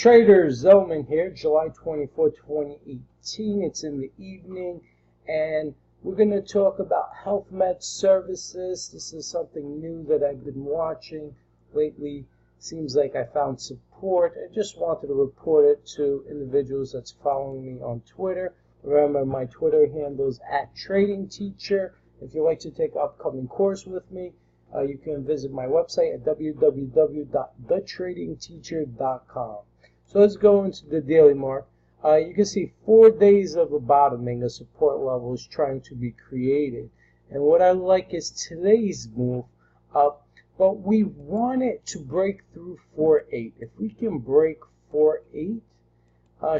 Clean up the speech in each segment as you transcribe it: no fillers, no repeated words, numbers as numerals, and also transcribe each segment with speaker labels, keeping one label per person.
Speaker 1: Traders, Zellman here, July 24, 2018. It's in the evening, and we're going to talk about health med services. This is something new that I've been watching lately. Seems like I found support. I just wanted to report it to individuals that's following me on Twitter. Remember, my Twitter handle is @TradingTeacher. If you'd like to take an upcoming course with me, you can visit my website at www.thetradingteacher.com. So let's go into the daily mark. You can see 4 days of a bottoming, a support level is trying to be created. And what I like is today's move up, but we want it to break through 4.8. If we can break 4.8,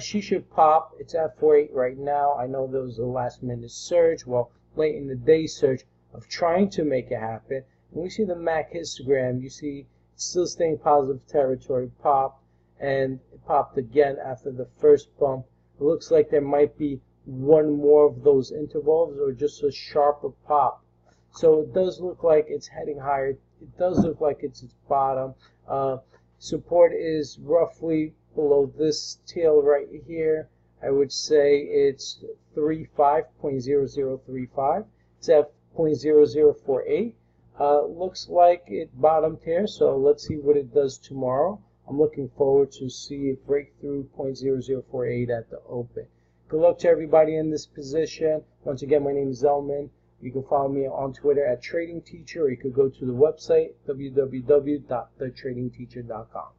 Speaker 1: she should pop. It's at 4.8 right now. I know there was a last minute surge, well, late in the day surge of trying to make it happen. And we see the MAC histogram, you see it's still staying positive territory, popped, and it popped again after the first bump. It looks like there might be one more of those intervals or just a sharper pop. So it does look like it's heading higher. It does look like it's its bottom. Support is roughly below this tail right here. I would say it's 0.0035. It's at 0.0048. Looks like it bottomed here, so let's see what it does tomorrow. I'm looking forward to see it break through 0.0048 at the open. Good luck to everybody in this position. Once again, my name is Zellman. You can follow me on Twitter @TradingTeacher, or you could go to the website www.thetradingteacher.com.